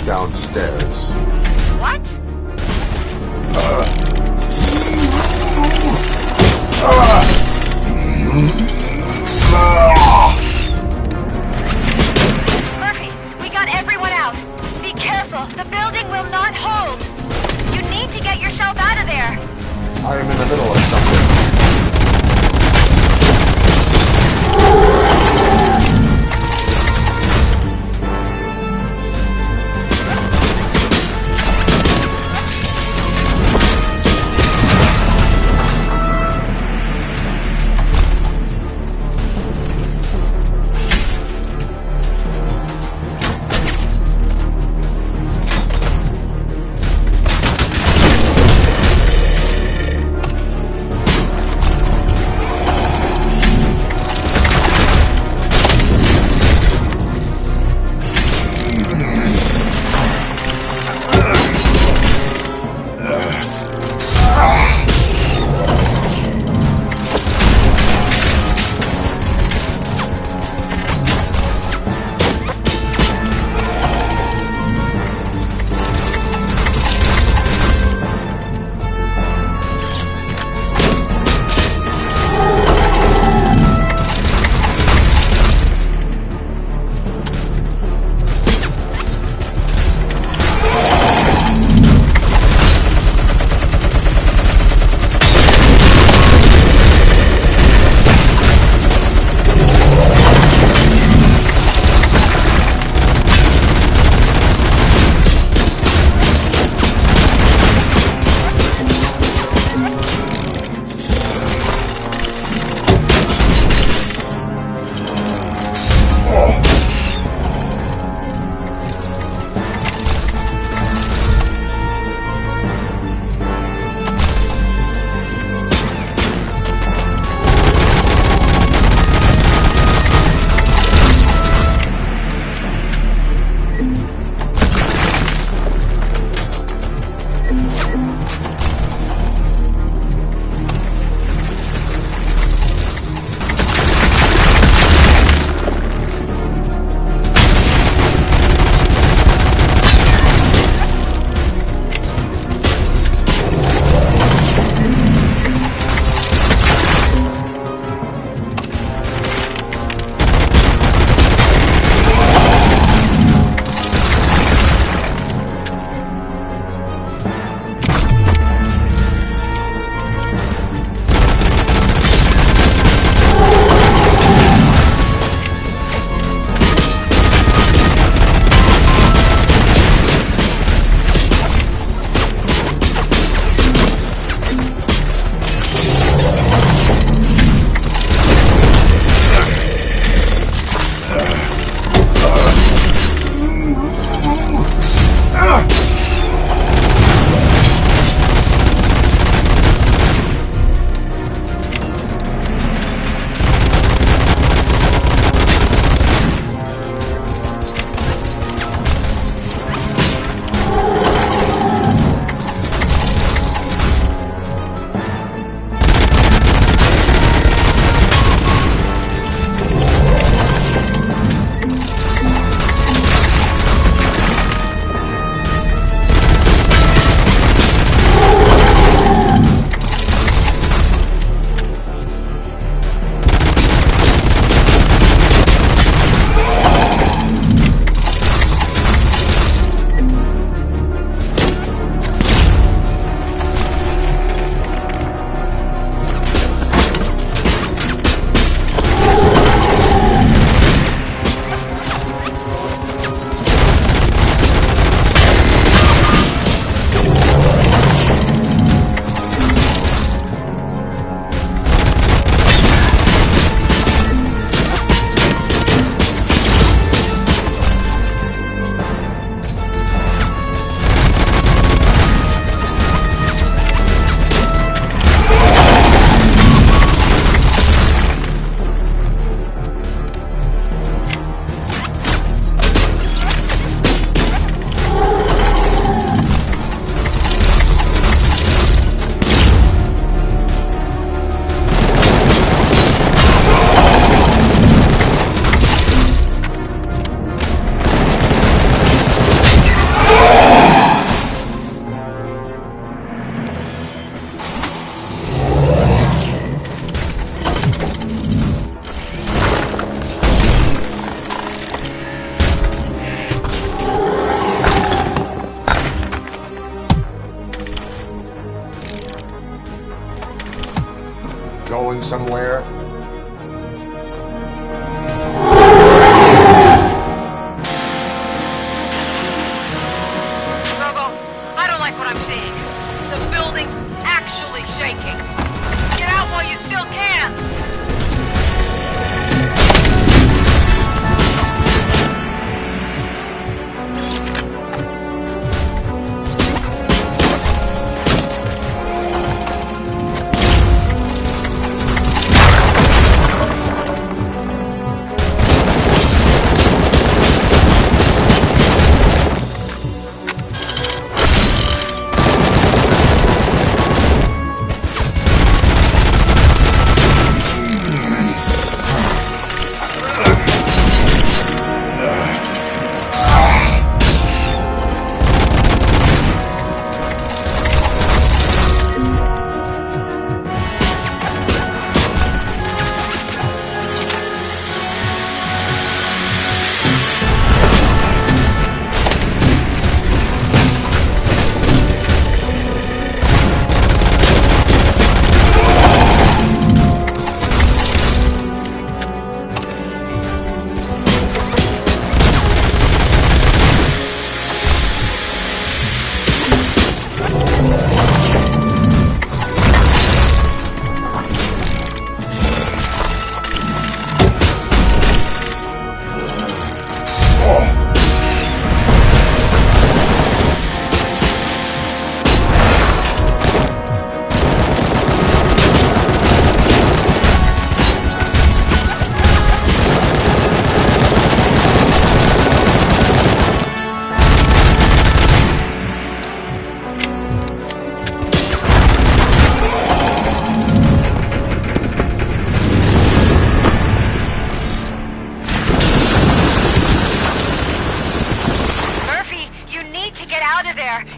downstairs. What? Murphy, we got everyone out. Be careful, the building will not hold. You need to get yourself out of there. I am in the middle of something. somewhere? Robo, I don't like what I'm seeing. The building's actually shaking. Get out while you still can!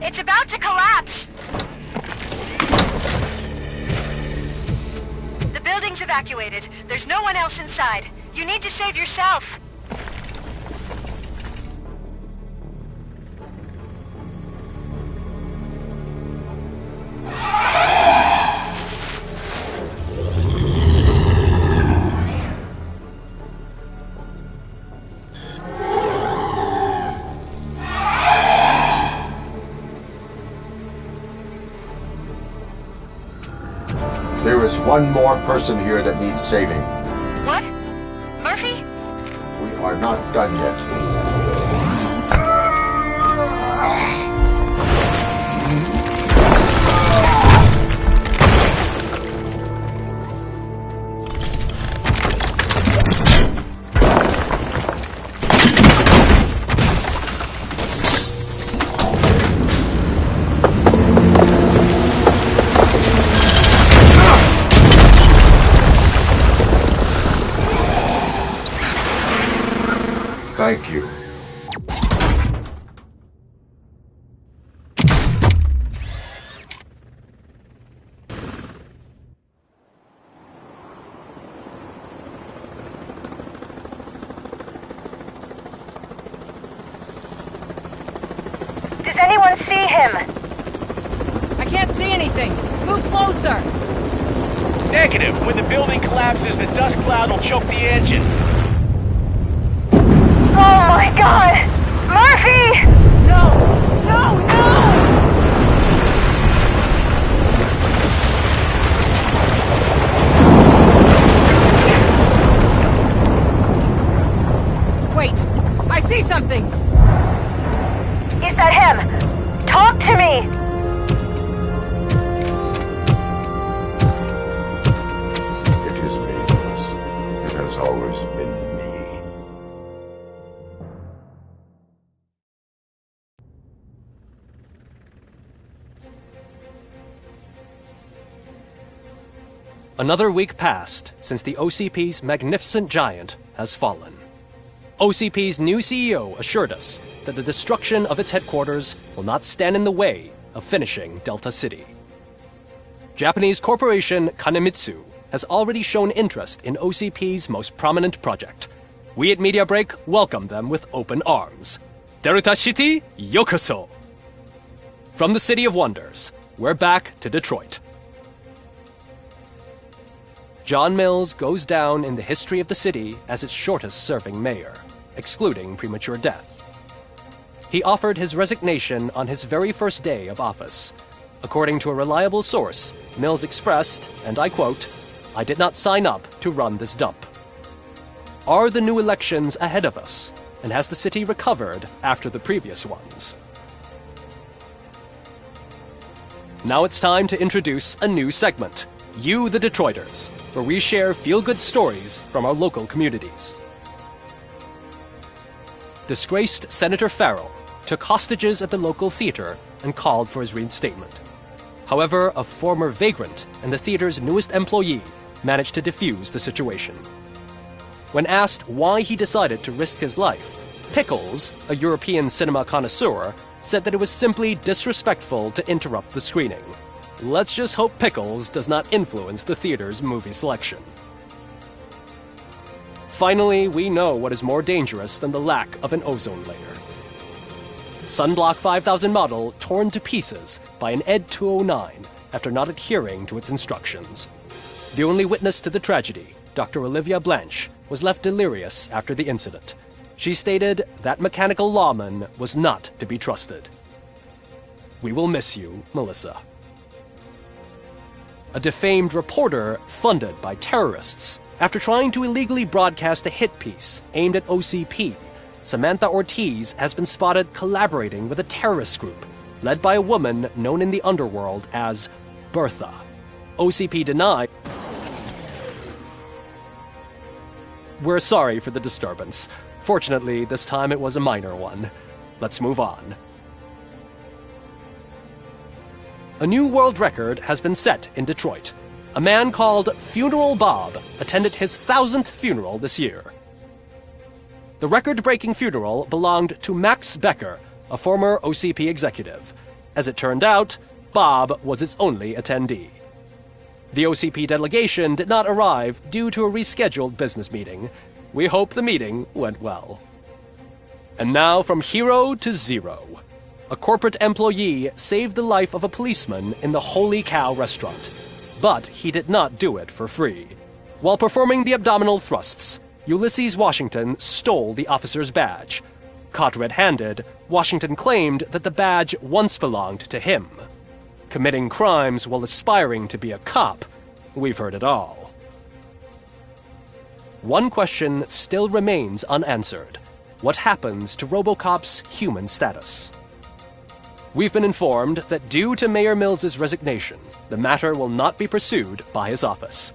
It's about to collapse! The building's evacuated. There's no one else inside. You need to save yourself. There is one more person here that needs saving. What? Murphy? We are not done yet. Thank you. Does anyone see him? I can't see anything. Move closer. Negative. When the building collapses, the dust cloud will choke the engine. Oh my god! Murphy! No! No! No! Wait! I see something! Is that him? Talk to me! It is me, Lewis. It has always been me. Another week passed since the OCP's magnificent giant has fallen. OCP's new CEO assured us that the destruction of its headquarters will not stand in the way of finishing Delta City. Japanese corporation Kanemitsu has already shown interest in OCP's most prominent project. We at Media Break welcome them with open arms. Delta City, yokoso! From the City of Wonders, we're back to Detroit. John Mills goes down in the history of the city as its shortest-serving mayor, excluding premature death. He offered his resignation on his very first day of office. According to a reliable source, Mills expressed, and I quote, "I did not sign up to run this dump." Are the new elections ahead of us? And has the city recovered after the previous ones? Now it's time to introduce a new segment, You the Detroiters, where we share feel-good stories from our local communities. Disgraced Senator Farrell took hostages at the local theater and called for his reinstatement. However, a former vagrant and the theater's newest employee managed to defuse the situation. When asked why he decided to risk his life, Pickles, a European cinema connoisseur, said that it was simply disrespectful to interrupt the screening. Let's just hope Pickles does not influence the theater's movie selection. Finally, we know what is more dangerous than the lack of an ozone layer. Sunblock 5000 model torn to pieces by an ED 209 after not adhering to its instructions. The only witness to the tragedy, Dr. Olivia Blanche, was left delirious after the incident. She stated that mechanical lawman was not to be trusted. We will miss you, Melissa. A defamed reporter funded by terrorists. After trying to illegally broadcast a hit piece aimed at OCP, Samantha Ortiz has been spotted collaborating with a terrorist group led by a woman known in the underworld as Bertha. OCP denied. We're sorry for the disturbance. Fortunately, this time it was a minor one. Let's move on. A new world record has been set in Detroit. A man called Funeral Bob attended his 1000th funeral this year. The record-breaking funeral belonged to Max Becker, a former OCP executive. As it turned out, Bob was its only attendee. The OCP delegation did not arrive due to a rescheduled business meeting. We hope the meeting went well. And now from hero to zero. A corporate employee saved the life of a policeman in the Holy Cow restaurant. But he did not do it for free. While performing the abdominal thrusts, Ulysses Washington stole the officer's badge. Caught red-handed, Washington claimed that the badge once belonged to him. Committing crimes while aspiring to be a cop, we've heard it all. One question still remains unanswered. What happens to Robocop's human status? We've been informed that due to Mayor Mills's resignation, the matter will not be pursued by his office.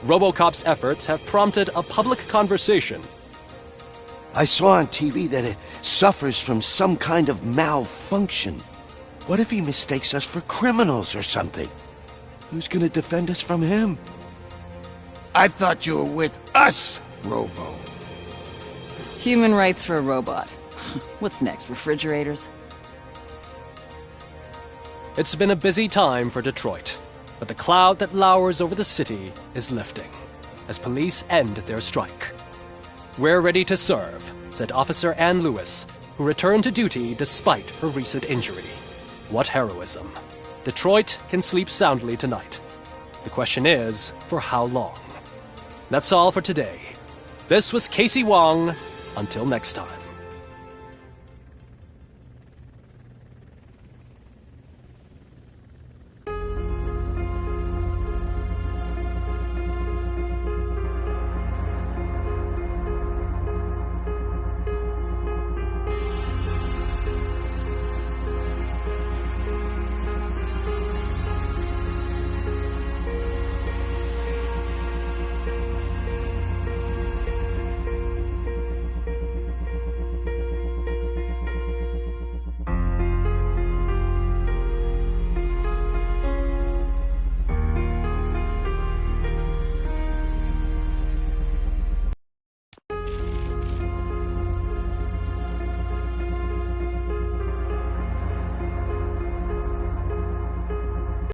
Robocop's efforts have prompted a public conversation. I saw on TV that it suffers from some kind of malfunction. What if he mistakes us for criminals or something? Who's gonna defend us from him? I thought you were with us, Robo. Human rights for a robot. What's next, refrigerators? It's been a busy time for Detroit, but the cloud that lowers over the city is lifting as police end their strike. We're ready to serve, said Officer Ann Lewis, who returned to duty despite her recent injury. What heroism. Detroit can sleep soundly tonight. The question is, for how long? That's all for today. This was Casey Wong. Until next time.